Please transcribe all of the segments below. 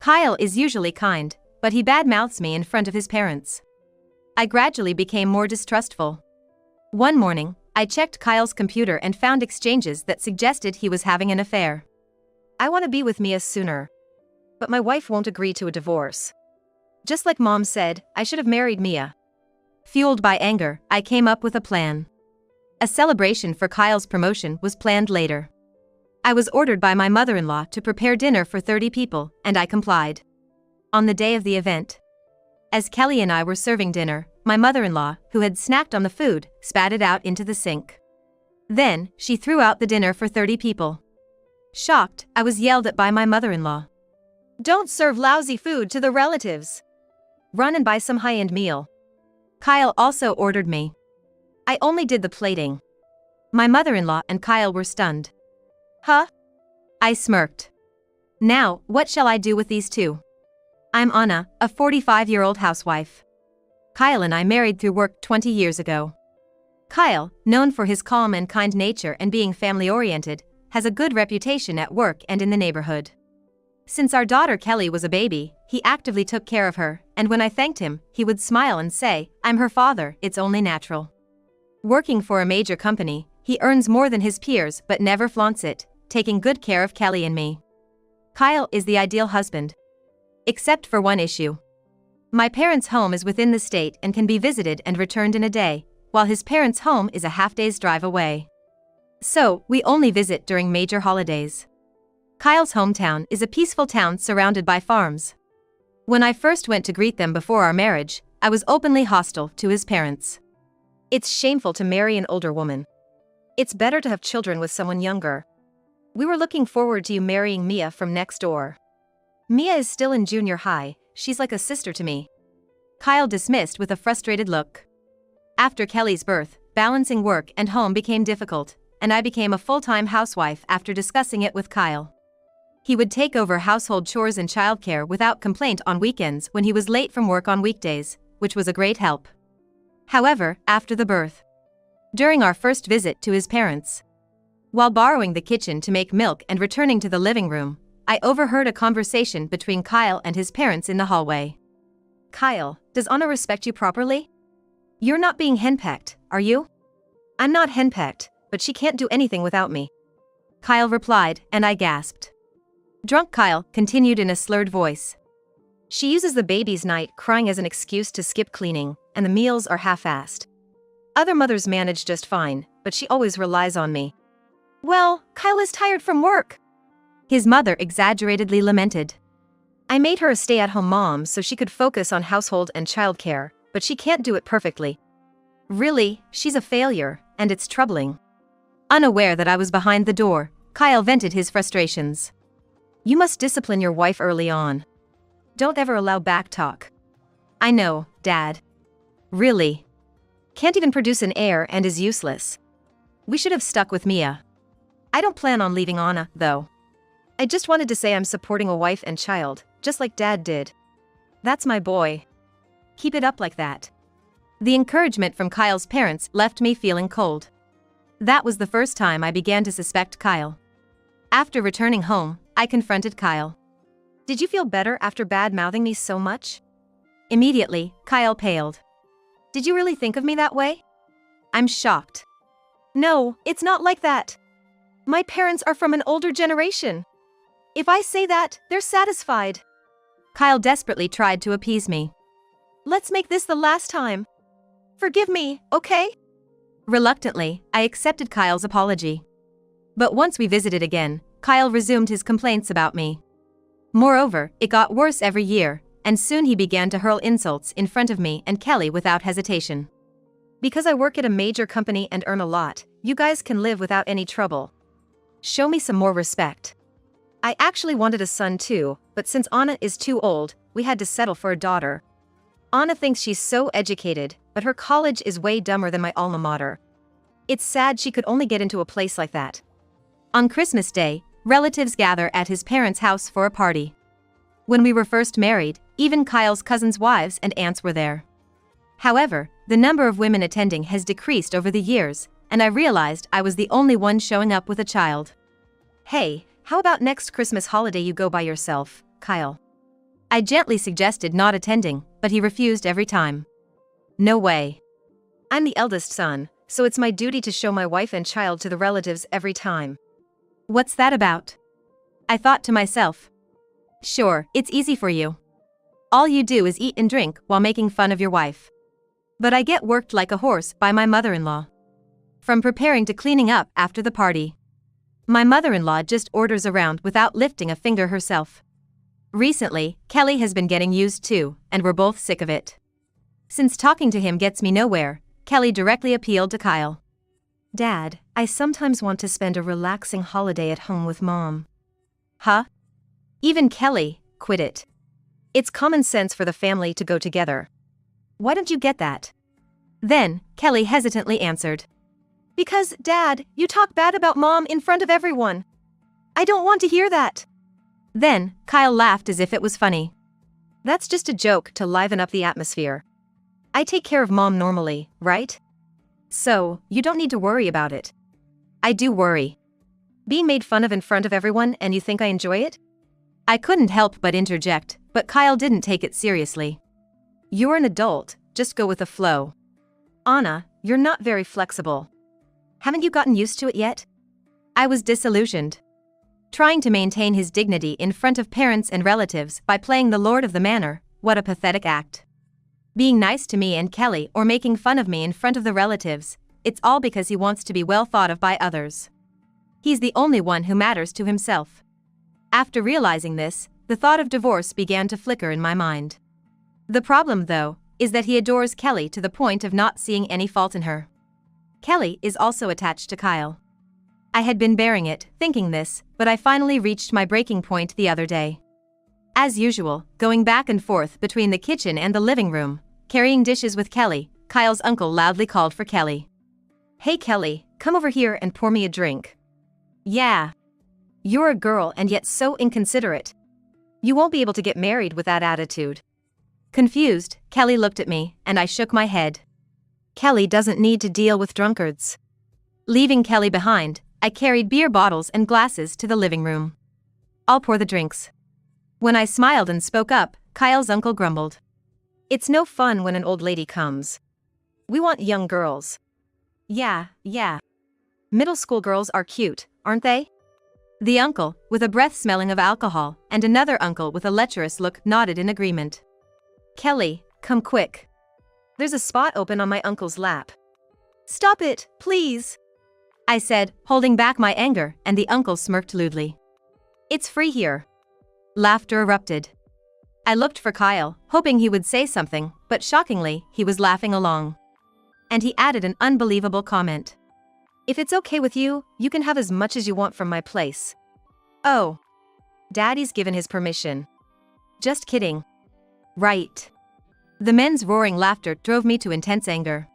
Kyle is usually kind, but he badmouths me in front of his parents. I gradually became more distrustful. One morning, I checked Kyle's computer and found exchanges that suggested he was having an affair. I want to be with Mia sooner. But my wife won't agree to a divorce. Just like Mom said, I should have married Mia. Fueled by anger, I came up with a plan. A celebration for Kyle's promotion was planned later. I was ordered by my mother-in-law to prepare dinner for 30 people, and I complied. On the day of the event, as Kelly and I were serving dinner, my mother-in-law, who had snacked on the food, spat it out into the sink. Then, she threw out the dinner for 30 people. Shocked, I was yelled at by my mother-in-law. "Don't serve lousy food to the relatives. Run and buy some high-end meal." Kyle also ordered me. I only did the plating. My mother-in-law and Kyle were stunned. Huh? I smirked. Now, what shall I do with these two? I'm Anna, a 45-year-old housewife. Kyle and I married through work 20 years ago. Kyle, known for his calm and kind nature and being family-oriented, has a good reputation at work and in the neighborhood. Since our daughter Kelly was a baby, he actively took care of her, and when I thanked him, he would smile and say, "I'm her father, it's only natural." Working for a major company, he earns more than his peers but never flaunts it, taking good care of Kelly and me. Kyle is the ideal husband. Except for one issue. My parents' home is within the state and can be visited and returned in a day, while his parents' home is a half-day's drive away. So, we only visit during major holidays. Kyle's hometown is a peaceful town surrounded by farms. When I first went to greet them before our marriage, I was openly hostile to his parents. It's shameful to marry an older woman. It's better to have children with someone younger. We were looking forward to you marrying Mia from next door. Mia is still in junior high, she's like a sister to me. Kyle dismissed with a frustrated look. After Kelly's birth, balancing work and home became difficult, and I became a full-time housewife after discussing it with Kyle. He would take over household chores and childcare without complaint on weekends when he was late from work on weekdays, which was a great help. However, after the birth, during our first visit to his parents, while borrowing the kitchen to make milk and returning to the living room, I overheard a conversation between Kyle and his parents in the hallway. "Kyle, does Anna respect you properly? You're not being henpecked, are you?" "I'm not henpecked, but she can't do anything without me," Kyle replied, and I gasped. Drunk Kyle continued in a slurred voice. "She uses the baby's night crying as an excuse to skip cleaning, and the meals are half-assed. Other mothers manage just fine, but she always relies on me." "Well, Kyle is tired from work," his mother exaggeratedly lamented. "I made her a stay-at-home mom so she could focus on household and childcare, but she can't do it perfectly. Really, she's a failure, and it's troubling." Unaware that I was behind the door, Kyle vented his frustrations. "You must discipline your wife early on. Don't ever allow backtalk." "I know, Dad. Really. Can't even produce an heir and is useless. We should have stuck with Mia. I don't plan on leaving Anna, though. I just wanted to say I'm supporting a wife and child, just like Dad did. That's my boy. Keep it up like that." The encouragement from Kyle's parents left me feeling cold. That was the first time I began to suspect Kyle. After returning home, I confronted Kyle. "Did you feel better after bad-mouthing me so much?" Immediately, Kyle paled. "Did you really think of me that way?" I'm shocked. "No, it's not like that. My parents are from an older generation. If I say that, they're satisfied." Kyle desperately tried to appease me. "Let's make this the last time. Forgive me, okay?" Reluctantly, I accepted Kyle's apology. But once we visited again, Kyle resumed his complaints about me. Moreover, it got worse every year, and soon he began to hurl insults in front of me and Kelly without hesitation. "Because I work at a major company and earn a lot, you guys can live without any trouble. Show me some more respect." I actually wanted a son too, but since Anna is too old, we had to settle for a daughter. Anna thinks she's so educated, but her college is way dumber than my alma mater. It's sad she could only get into a place like that. On Christmas Day, relatives gather at his parents' house for a party. When we were first married, even Kyle's cousins' wives and aunts were there. However, the number of women attending has decreased over the years, and I realized I was the only one showing up with a child. "Hey, how about next Christmas holiday you go by yourself, Kyle? I gently suggested not attending, but he refused every time. No way. I'm the eldest son, so it's my duty to show my wife and child to the relatives every time. What's that about? I thought to myself. Sure, it's easy for you. All you do is eat and drink while making fun of your wife. But I get worked like a horse by my mother-in-law. From preparing to cleaning up after the party. My mother-in-law just orders around without lifting a finger herself. Recently, Kelly has been getting used too, and we're both sick of it. Since talking to him gets me nowhere, Kelly directly appealed to Kyle. Dad, I sometimes want to spend a relaxing holiday at home with Mom. Huh? Even Kelly, quit it. It's common sense for the family to go together. Why don't you get that? Then, Kelly hesitantly answered. Because, Dad, you talk bad about Mom in front of everyone. I don't want to hear that. Then, Kyle laughed as if it was funny. That's just a joke to liven up the atmosphere. I take care of Mom normally, right? So, you don't need to worry about it. I do worry. Being made fun of in front of everyone and you think I enjoy it? I couldn't help but interject, but Kyle didn't take it seriously. You're an adult, just go with the flow. Anna, you're not very flexible. Haven't you gotten used to it yet? I was disillusioned. Trying to maintain his dignity in front of parents and relatives by playing the lord of the manor, what a pathetic act. Being nice to me and Kelly or making fun of me in front of the relatives, it's all because he wants to be well thought of by others. He's the only one who matters to himself. After realizing this, the thought of divorce began to flicker in my mind. The problem, though, is that he adores Kelly to the point of not seeing any fault in her. Kelly is also attached to Kyle. I had been bearing it, thinking this, but I finally reached my breaking point the other day. As usual, going back and forth between the kitchen and the living room, carrying dishes with Kelly, Kyle's uncle loudly called for Kelly. Hey Kelly, come over here and pour me a drink. Yeah. You're a girl and yet so inconsiderate. You won't be able to get married with that attitude. Confused, Kelly looked at me, and I shook my head. Kelly doesn't need to deal with drunkards. Leaving Kelly behind, I carried beer bottles and glasses to the living room. I'll pour the drinks. When I smiled and spoke up, Kyle's uncle grumbled. It's no fun when an old lady comes. We want young girls. Yeah. Middle school girls are cute, aren't they? The uncle, with a breath smelling of alcohol, and another uncle with a lecherous look nodded in agreement. Kelly, come quick. There's a spot open on my uncle's lap. Stop it, please, I said, holding back my anger, and the uncle smirked lewdly. It's free here. Laughter erupted. I looked for Kyle, hoping he would say something, but shockingly, he was laughing along. And he added an unbelievable comment. If it's okay with you, you can have as much as you want from my place. Oh. Daddy's given his permission. Just kidding. Right. The men's roaring laughter drove me to intense anger.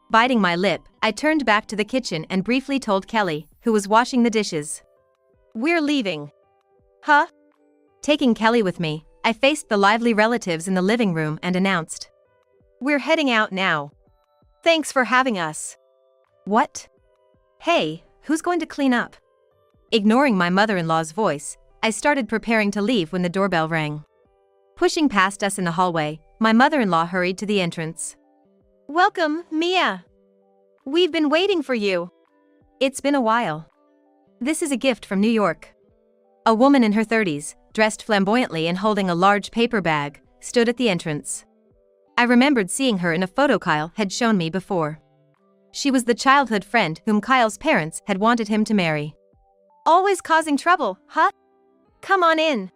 Biting my lip, I turned back to the kitchen and briefly told Kelly, who was washing the dishes. We're leaving. Huh? Taking Kelly with me, I faced the lively relatives in the living room and announced. We're heading out now. Thanks for having us. What? Hey, who's going to clean up? Ignoring my mother-in-law's voice, I started preparing to leave when the doorbell rang. Pushing past us in the hallway, my mother-in-law hurried to the entrance. Welcome, Mia. We've been waiting for you. It's been a while. This is a gift from New York. A woman in her 30s, dressed flamboyantly and holding a large paper bag, stood at the entrance. I remembered seeing her in a photo Kyle had shown me before. She was the childhood friend whom Kyle's parents had wanted him to marry. Always causing trouble, huh? Come on in.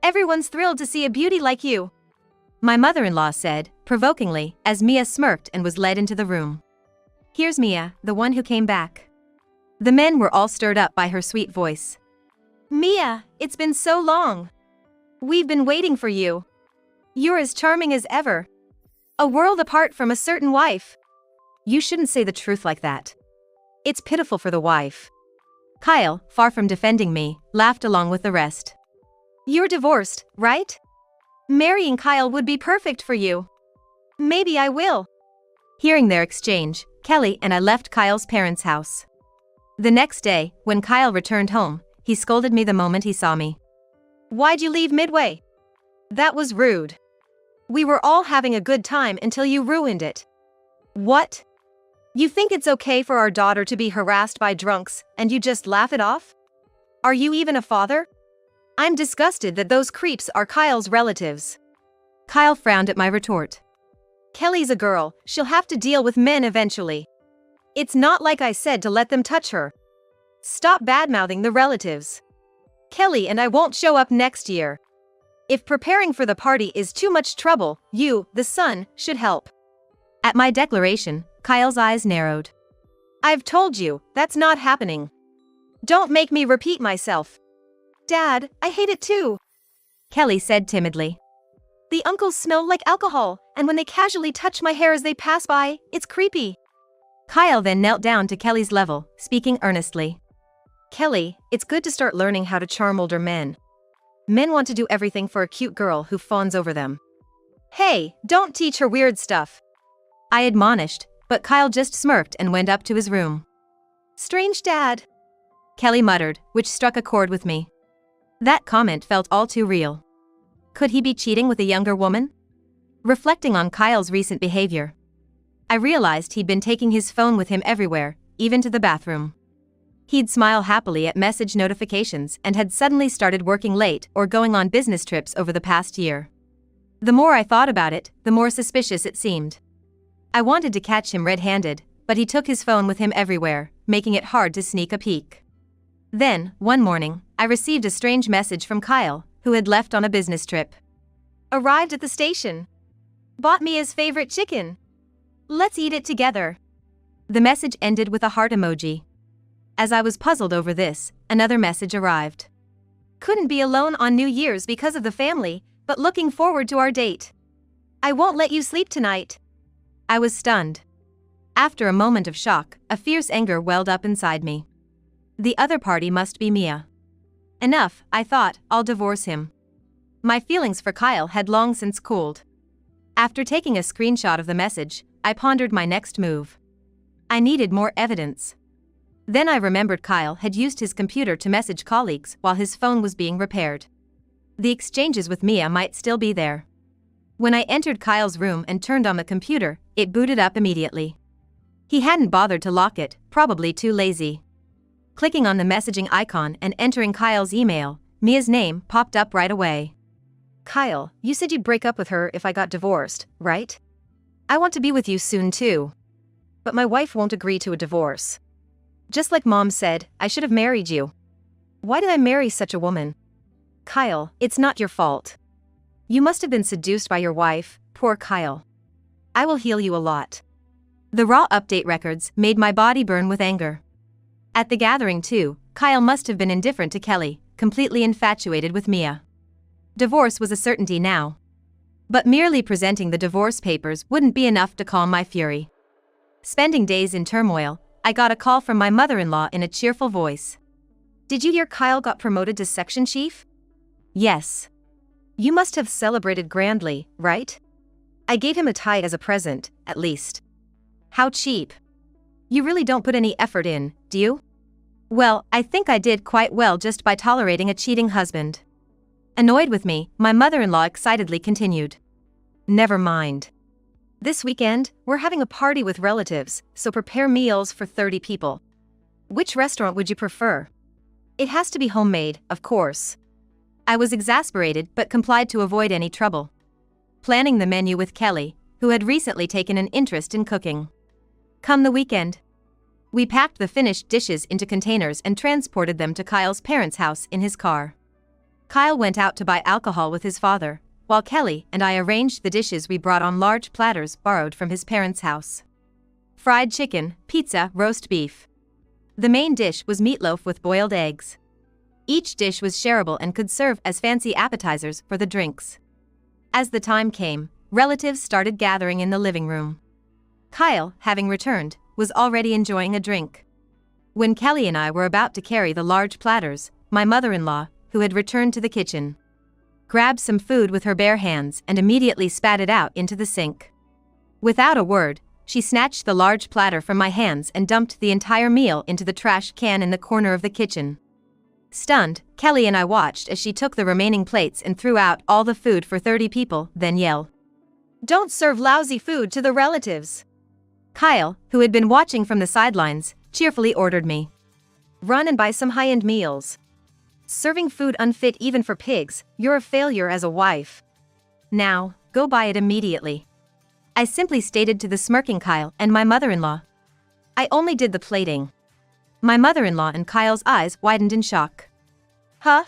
Everyone's thrilled to see a beauty like you, my mother-in-law said, provokingly, as Mia smirked and was led into the room. Here's Mia, the one who came back. The men were all stirred up by her sweet voice. Mia, it's been so long. We've been waiting for you. You're as charming as ever. A world apart from a certain wife. You shouldn't say the truth like that. It's pitiful for the wife. Kyle, far from defending me, laughed along with the rest. You're divorced, right? Marrying Kyle would be perfect for you. Maybe I will. Hearing their exchange, Kelly and I left Kyle's parents' house. The next day, when Kyle returned home, he scolded me the moment he saw me. Why'd you leave midway? That was rude. We were all having a good time until you ruined it. What? You think it's okay for our daughter to be harassed by drunks, and you just laugh it off? Are you even a father? I'm disgusted that those creeps are Kyle's relatives. Kyle frowned at my retort. Kelly's a girl, she'll have to deal with men eventually. It's not like I said to let them touch her. Stop badmouthing the relatives. Kelly and I won't show up next year. If preparing for the party is too much trouble, you, the son, should help. At my declaration, Kyle's eyes narrowed. I've told you, that's not happening. Don't make me repeat myself. Dad, I hate it too. Kelly said timidly. The uncles smell like alcohol, and when they casually touch my hair as they pass by, it's creepy. Kyle then knelt down to Kelly's level, speaking earnestly. Kelly, it's good to start learning how to charm older men. Men want to do everything for a cute girl who fawns over them. Hey, don't teach her weird stuff. I admonished, but Kyle just smirked and went up to his room. Strange dad. Kelly muttered, which struck a chord with me. That comment felt all too real. Could he be cheating with a younger woman? Reflecting on Kyle's recent behavior, I realized he'd been taking his phone with him everywhere, even to the bathroom. He'd smile happily at message notifications and had suddenly started working late or going on business trips over the past year. The more I thought about it, the more suspicious it seemed. I wanted to catch him red-handed, but he took his phone with him everywhere, making it hard to sneak a peek. Then, one morning, I received a strange message from Kyle, who had left on a business trip. Arrived at the station. Bought me his favorite chicken. Let's eat it together. The message ended with a heart emoji. As I was puzzled over this, another message arrived. Couldn't be alone on New Year's because of the family, but looking forward to our date. I won't let you sleep tonight. I was stunned. After a moment of shock, a fierce anger welled up inside me. The other party must be Mia. Enough, I thought, I'll divorce him. My feelings for Kyle had long since cooled. After taking a screenshot of the message, I pondered my next move. I needed more evidence. Then I remembered Kyle had used his computer to message colleagues while his phone was being repaired. The exchanges with Mia might still be there. When I entered Kyle's room and turned on the computer, it booted up immediately. He hadn't bothered to lock it, probably too lazy. Clicking on the messaging icon and entering Kyle's email, Mia's name popped up right away. Kyle, you said you'd break up with her if I got divorced, right? I want to be with you soon too. But my wife won't agree to a divorce. Just like Mom said, I should have married you. Why did I marry such a woman? Kyle, it's not your fault. You must have been seduced by your wife, poor Kyle. I will heal you a lot. The raw update records made my body burn with anger. At the gathering too, Kyle must have been indifferent to Kelly, completely infatuated with Mia. Divorce was a certainty now. But merely presenting the divorce papers wouldn't be enough to calm my fury. Spending days in turmoil, I got a call from my mother-in-law in a cheerful voice. Did you hear Kyle got promoted to section chief? Yes. You must have celebrated grandly, right? I gave him a tie as a present, at least. How cheap. You really don't put any effort in, do you? Well, I think I did quite well just by tolerating a cheating husband. Annoyed with me, my mother-in-law excitedly continued. Never mind. This weekend, we're having a party with relatives, so prepare meals for 30 people. Which restaurant would you prefer? It has to be homemade, of course. I was exasperated but complied to avoid any trouble. Planning the menu with Kelly, who had recently taken an interest in cooking. Come the weekend. We packed the finished dishes into containers and transported them to Kyle's parents' house in his car. Kyle went out to buy alcohol with his father, while Kelly and I arranged the dishes we brought on large platters borrowed from his parents' house. Fried chicken, pizza, roast beef. The main dish was meatloaf with boiled eggs. Each dish was shareable and could serve as fancy appetizers for the drinks. As the time came, relatives started gathering in the living room. Kyle, having returned, was already enjoying a drink. When Kelly and I were about to carry the large platters, my mother-in-law, who had returned to the kitchen, grabbed some food with her bare hands and immediately spat it out into the sink. Without a word, she snatched the large platter from my hands and dumped the entire meal into the trash can in the corner of the kitchen. Stunned, Kelly and I watched as she took the remaining plates and threw out all the food for 30 people, then yell, "Don't serve lousy food to the relatives." Kyle, who had been watching from the sidelines, cheerfully ordered me, "Run and buy some high-end meals. Serving food unfit even for pigs, you're a failure as a wife. Now, go buy it immediately." I simply stated to the smirking Kyle and my mother-in-law. I only did the plating. My mother-in-law and Kyle's eyes widened in shock. Huh?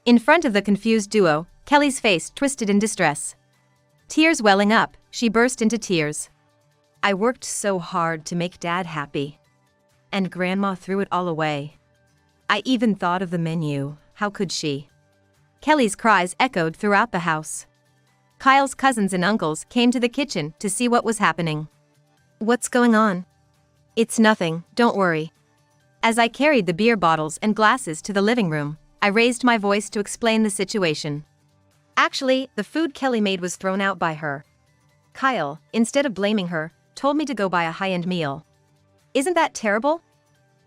In front of the confused duo, Kelly's face twisted in distress. Tears welling up, she burst into tears. "I worked so hard to make Dad happy. And Grandma threw it all away. I even thought of the menu, how could she?" Kelly's cries echoed throughout the house. Kyle's cousins and uncles came to the kitchen to see what was happening. "What's going on?" "It's nothing, don't worry." As I carried the beer bottles and glasses to the living room, I raised my voice to explain the situation. "Actually, the food Kelly made was thrown out by her. Kyle, instead of blaming her, told me to go buy a high-end meal. Isn't that terrible?"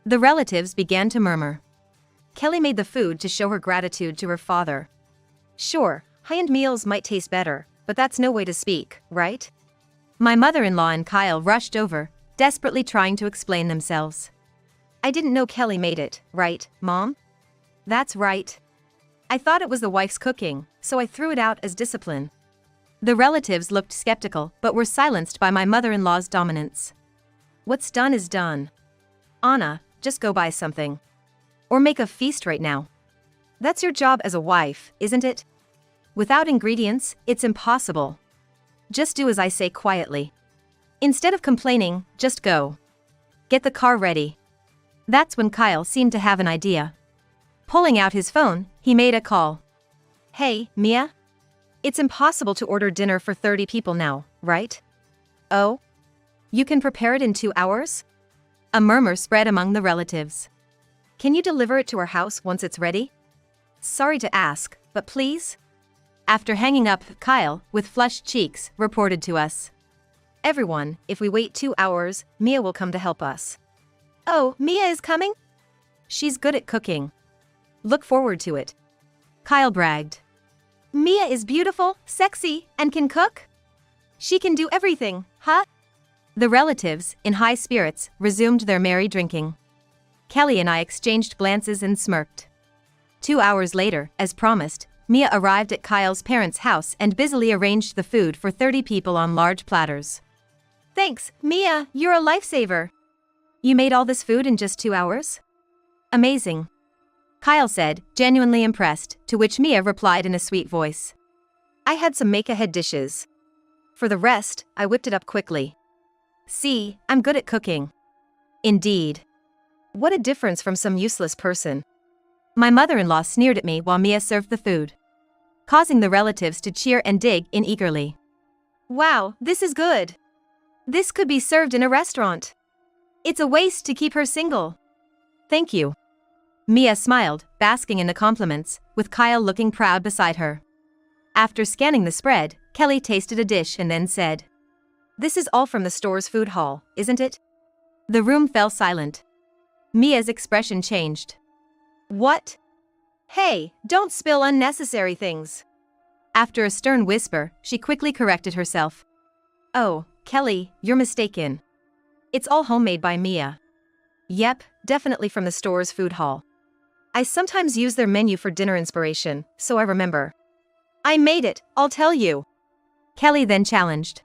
The relatives began to murmur. Kelly made the food to show her gratitude to her father. Sure, high-end meals might taste better, but that's no way to speak, right? My mother-in-law and Kyle rushed over, desperately trying to explain themselves. "I didn't know Kelly made it, right, Mom?" "That's right. I thought it was the wife's cooking, so I threw it out as discipline." The relatives looked skeptical but were silenced by my mother-in-law's dominance. "What's done is done. Anna, just go buy something. Or make a feast right now. That's your job as a wife, isn't it? Without ingredients, it's impossible. Just do as I say quietly. Instead of complaining, just go. Get the car ready." That's when Kyle seemed to have an idea. Pulling out his phone, he made a call. "Hey, Mia? It's impossible to order dinner for 30 people now, right?" "Oh? You can prepare it in 2 hours?" A murmur spread among the relatives. "Can you deliver it to our house once it's ready?" "Sorry to ask, but please?" After hanging up, Kyle, with flushed cheeks, reported to us. "Everyone, if we wait 2 hours, Mia will come to help us." "Oh, Mia is coming?" "She's good at cooking. Look forward to it." Kyle bragged. "Mia is beautiful, sexy, and can cook? She can do everything, huh?" The relatives, in high spirits, resumed their merry drinking. Kelly and I exchanged glances and smirked. 2 hours later, as promised, Mia arrived at Kyle's parents' house and busily arranged the food for 30 people on large platters. "Thanks, Mia, you're a lifesaver. You made all this food in just 2 hours? Amazing," Kyle said, genuinely impressed, to which Mia replied in a sweet voice. "I had some make-ahead dishes. For the rest, I whipped it up quickly. See, I'm good at cooking." "Indeed. What a difference from some useless person." My mother-in-law sneered at me while Mia served the food, causing the relatives to cheer and dig in eagerly. "Wow, this is good. This could be served in a restaurant. It's a waste to keep her single." "Thank you." Mia smiled, basking in the compliments, with Kyle looking proud beside her. After scanning the spread, Kelly tasted a dish and then said, "This is all from the store's food hall, isn't it?" The room fell silent. Mia's expression changed. "What? Hey, don't spill unnecessary things." After a stern whisper, she quickly corrected herself. "Oh, Kelly, you're mistaken. It's all homemade by Mia." "Yep, definitely from the store's food hall. I sometimes use their menu for dinner inspiration, so I remember." "I made it, I'll tell you." Kelly then challenged.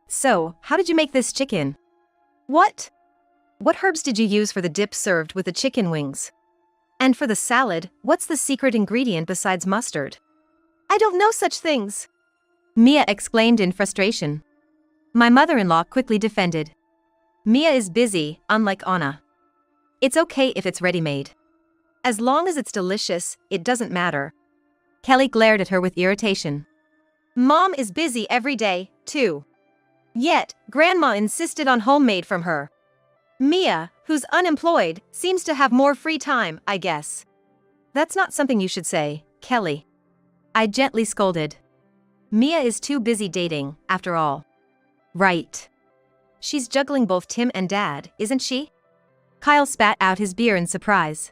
"So, how did you make this chicken?" "What? What herbs did you use for the dip served with the chicken wings? And for the salad, what's the secret ingredient besides mustard?" "I don't know such things," Mia exclaimed in frustration. My mother-in-law quickly defended. "Mia is busy, unlike Anna. It's okay if it's ready-made. As long as it's delicious, it doesn't matter." Kelly glared at her with irritation. "Mom is busy every day, too. Yet, Grandma insisted on homemade from her. Mia, who's unemployed, seems to have more free time, I guess." "That's not something you should say, Kelly," I gently scolded. "Mia is too busy dating, after all." "Right. She's juggling both Tim and Dad, isn't she?" Kyle spat out his beer in surprise.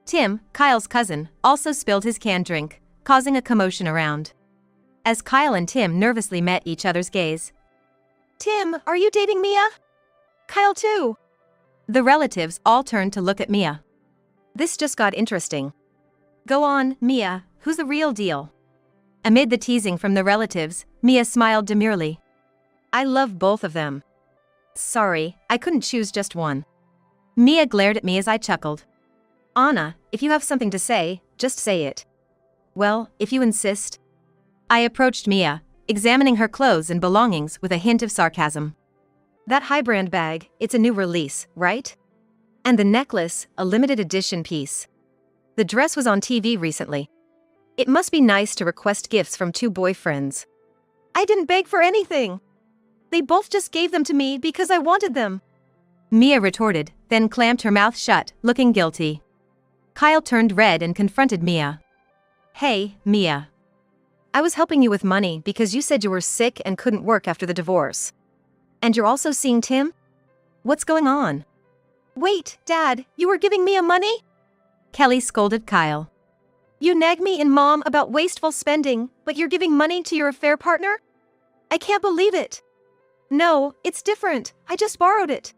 Tim, Kyle's cousin, also spilled his canned drink, causing a commotion around. As Kyle and Tim nervously met each other's gaze. Tim, are you dating Mia? Kyle too. The relatives all turned to look at Mia. This just got interesting. Go on, Mia, who's the real deal? Amid the teasing from the relatives, Mia smiled demurely. I love both of them. Sorry, I couldn't choose just one. Mia glared at me as I chuckled. Anna, if you have something to say, just say it. Well, if you insist. I approached Mia, examining her clothes and belongings with a hint of sarcasm. That high-brand bag, it's a new release, right? And the necklace, a limited edition piece. The dress was on TV recently. It must be nice to request gifts from two boyfriends. I didn't beg for anything. They both just gave them to me because I wanted them. Mia retorted, then clamped her mouth shut, looking guilty. Kyle turned red and confronted Mia. Hey, Mia. I was helping you with money because you said you were sick and couldn't work after the divorce. And you're also seeing Tim? What's going on? Wait, Dad, you were giving Mia money? Kelly scolded Kyle. You nag me and Mom about wasteful spending, but you're giving money to your affair partner? I can't believe it. No, it's different, I just borrowed it.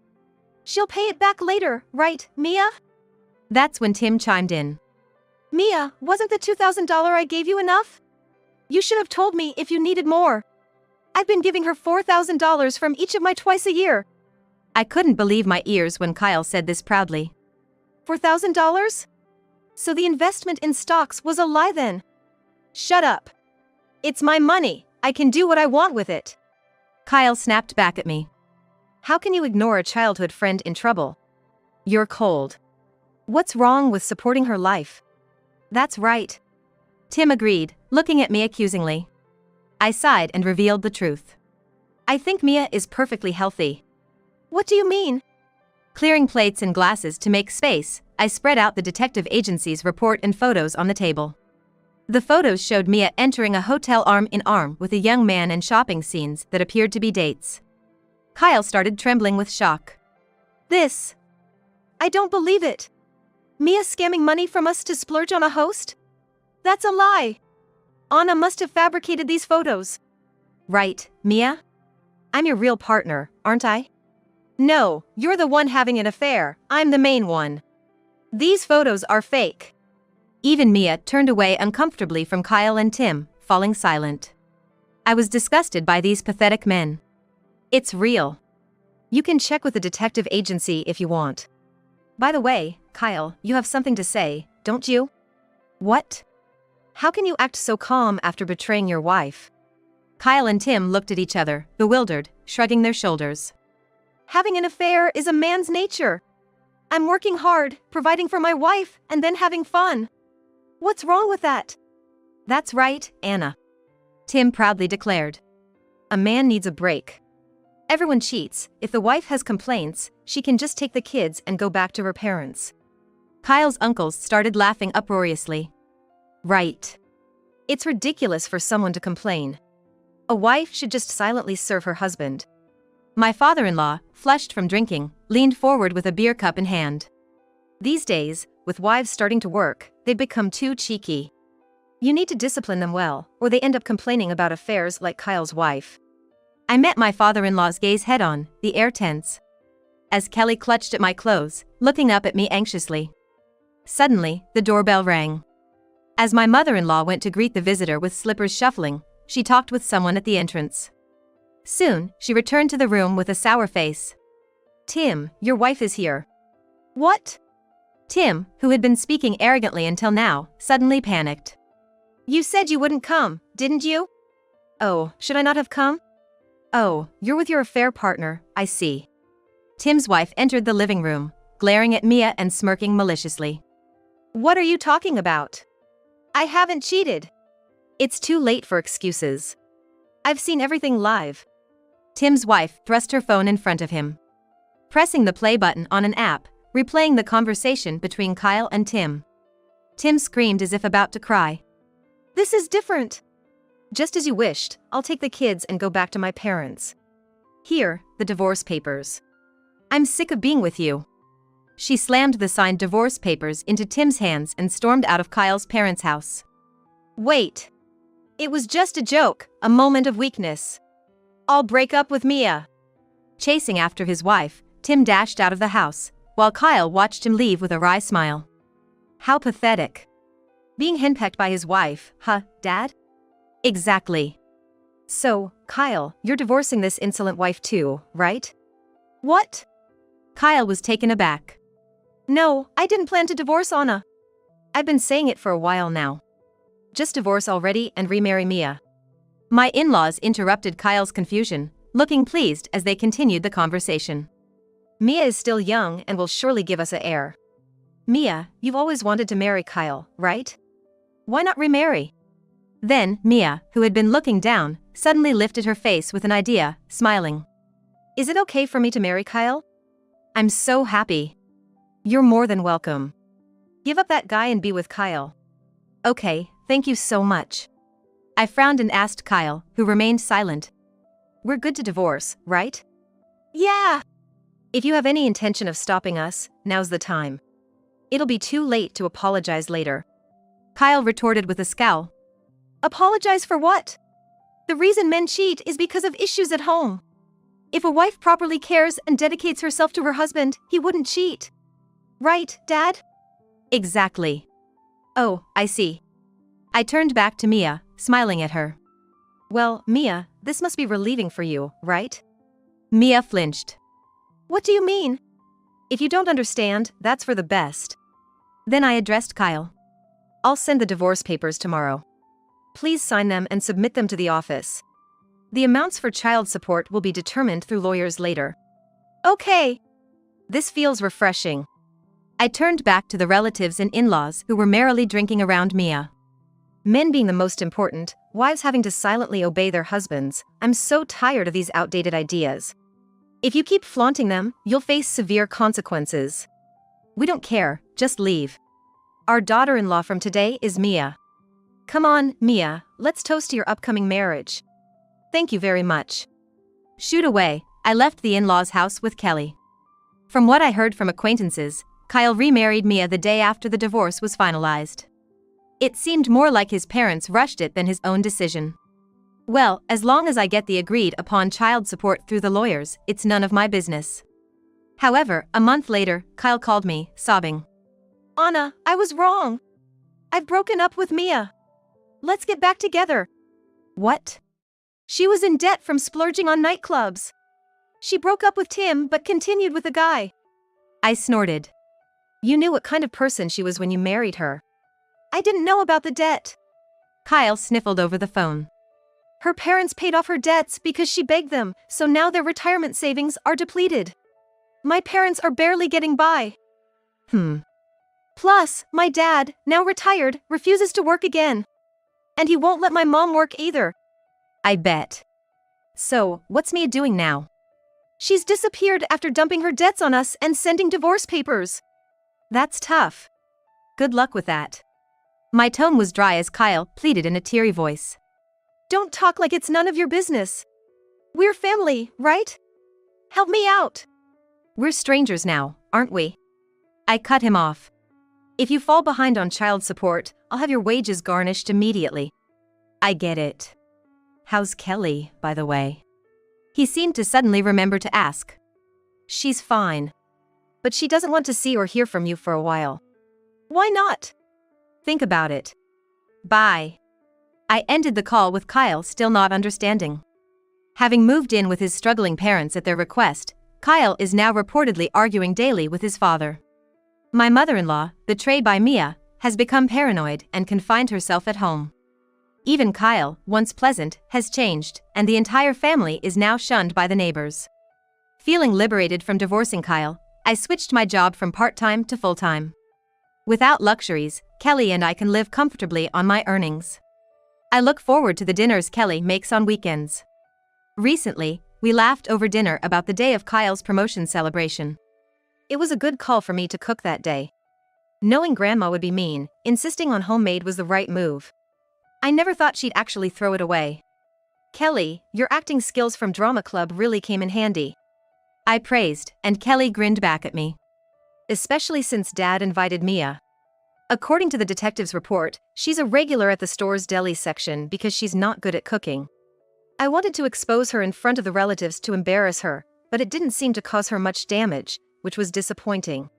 She'll pay it back later, right, Mia? That's when Tim chimed in. Mia, wasn't the $2,000 I gave you enough? You should have told me if you needed more. I've been giving her $4,000 from each of my twice a year. I couldn't believe my ears when Kyle said this proudly. $4,000? So the investment in stocks was a lie then? Shut up. It's my money, I can do what I want with it. Kyle snapped back at me. How can you ignore a childhood friend in trouble? You're cold. What's wrong with supporting her life? That's right. Tim agreed, looking at me accusingly. I sighed and revealed the truth. I think Mia is perfectly healthy. What do you mean? Clearing plates and glasses to make space, I spread out the detective agency's report and photos on the table. The photos showed Mia entering a hotel arm in arm with a young man and shopping scenes that appeared to be dates. Kyle started trembling with shock. This. I don't believe it. Mia scamming money from us to splurge on a host? That's a lie. Anna must have fabricated these photos. Right, Mia? I'm your real partner, aren't I? No, you're the one having an affair, I'm the main one. These photos are fake. Even Mia turned away uncomfortably from Kyle and Tim, falling silent. I was disgusted by these pathetic men. It's real. You can check with the detective agency if you want. By the way, Kyle, you have something to say, don't you? What? How can you act so calm after betraying your wife? Kyle and Tim looked at each other, bewildered, shrugging their shoulders. Having an affair is a man's nature. I'm working hard, providing for my wife, and then having fun. What's wrong with that? That's right, Anna. Tim proudly declared. A man needs a break. Everyone cheats. If the wife has complaints, she can just take the kids and go back to her parents. Kyle's uncles started laughing uproariously. Right. It's ridiculous for someone to complain. A wife should just silently serve her husband. My father-in-law, flushed from drinking, leaned forward with a beer cup in hand. These days, with wives starting to work, they've become too cheeky. You need to discipline them well, or they end up complaining about affairs like Kyle's wife. I met my father-in-law's gaze head-on, the air tense. As Kelly clutched at my clothes, looking up at me anxiously. Suddenly, the doorbell rang. As my mother-in-law went to greet the visitor with slippers shuffling, she talked with someone at the entrance. Soon, she returned to the room with a sour face. Tim, your wife is here. What? Tim, who had been speaking arrogantly until now, suddenly panicked. You said you wouldn't come, didn't you? Oh, should I not have come? Oh, you're with your affair partner, I see. Tim's wife entered the living room, glaring at Mia and smirking maliciously. What are you talking about? I haven't cheated. It's too late for excuses. I've seen everything live. Tim's wife thrust her phone in front of him. Pressing the play button on an app, replaying the conversation between Kyle and Tim. Tim screamed as if about to cry. This is different. Just as you wished, I'll take the kids and go back to my parents. Here, the divorce papers. I'm sick of being with you. She slammed the signed divorce papers into Tim's hands and stormed out of Kyle's parents' house. Wait. It was just a joke, a moment of weakness. I'll break up with Mia. Chasing after his wife, Tim dashed out of the house, while Kyle watched him leave with a wry smile. How pathetic. Being henpecked by his wife, huh, Dad? Exactly. So, Kyle, you're divorcing this insolent wife too, right? What? Kyle was taken aback. No, I didn't plan to divorce Anna. I've been saying it for a while now. Just divorce already and remarry Mia. My in-laws interrupted Kyle's confusion, looking pleased as they continued the conversation. Mia is still young and will surely give us an heir. Mia, you've always wanted to marry Kyle, right? Why not remarry? Then, Mia, who had been looking down, suddenly lifted her face with an idea, smiling. Is it okay for me to marry Kyle? I'm so happy. You're more than welcome. Give up that guy and be with Kyle. Okay, thank you so much. I frowned and asked Kyle, who remained silent. We're good to divorce, right? Yeah. If you have any intention of stopping us, now's the time. It'll be too late to apologize later. Kyle retorted with a scowl. Apologize for what? The reason men cheat is because of issues at home. If a wife properly cares and dedicates herself to her husband, he wouldn't cheat. Right, Dad? Exactly. Oh, I see. I turned back to Mia, smiling at her. Well, Mia, this must be relieving for you, right? Mia flinched. What do you mean? If you don't understand, that's for the best. Then I addressed Kyle. I'll send the divorce papers tomorrow. Please sign them and submit them to the office. The amounts for child support will be determined through lawyers later. Okay. This feels refreshing. I turned back to the relatives and in-laws who were merrily drinking around Mia. Men being the most important, wives having to silently obey their husbands, I'm so tired of these outdated ideas. If you keep flaunting them, you'll face severe consequences. We don't care, just leave. Our daughter-in-law from today is Mia. Come on, Mia, let's toast to your upcoming marriage. Thank you very much. Shoot away, I left the in-laws' house with Kelly. From what I heard from acquaintances, Kyle remarried Mia the day after the divorce was finalized. It seemed more like his parents rushed it than his own decision. Well, as long as I get the agreed upon child support through the lawyers, it's none of my business. However, a month later, Kyle called me, sobbing. Anna, I was wrong. I've broken up with Mia. Let's get back together. What? She was in debt from splurging on nightclubs. She broke up with Tim but continued with the guy. I snorted. You knew what kind of person she was when you married her. I didn't know about the debt. Kyle sniffled over the phone. Her parents paid off her debts because she begged them, so now their retirement savings are depleted. My parents are barely getting by. Plus, my dad, now retired, refuses to work again. And he won't let my mom work either. I bet. So, what's Mia doing now? She's disappeared after dumping her debts on us and sending divorce papers. That's tough. Good luck with that. My tone was dry as Kyle pleaded in a teary voice. Don't talk like it's none of your business. We're family, right? Help me out. We're strangers now, aren't we? I cut him off. If you fall behind on child support, I'll have your wages garnished immediately. I get it. How's Kelly, by the way? He seemed to suddenly remember to ask. She's fine. But she doesn't want to see or hear from you for a while. Why not? Think about it. Bye. I ended the call with Kyle still not understanding. Having moved in with his struggling parents at their request, Kyle is now reportedly arguing daily with his father. My mother-in-law, betrayed by Mia, has become paranoid and confined herself at home. Even Kyle, once pleasant, has changed, and the entire family is now shunned by the neighbors. Feeling liberated from divorcing Kyle, I switched my job from part-time to full-time. Without luxuries, Kelly and I can live comfortably on my earnings. I look forward to the dinners Kelly makes on weekends. Recently, we laughed over dinner about the day of Kyle's promotion celebration. It was a good call for me to cook that day. Knowing Grandma would be mean, insisting on homemade was the right move. I never thought she'd actually throw it away. Kelly, your acting skills from drama club really came in handy. I praised, and Kelly grinned back at me. especially since Dad invited Mia. According to the detective's report, she's a regular at the store's deli section because she's not good at cooking. I wanted to expose her in front of the relatives to embarrass her, but it didn't seem to cause her much damage, which was disappointing.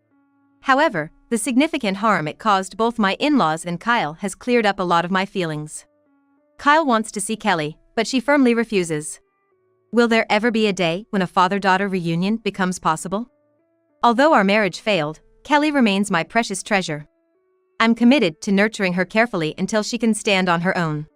However, the significant harm it caused both my in-laws and Kyle has cleared up a lot of my feelings. Kyle wants to see Kelly, but she firmly refuses. Will there ever be a day when a father-daughter reunion becomes possible? Although our marriage failed, Kelly remains my precious treasure. I'm committed to nurturing her carefully until she can stand on her own.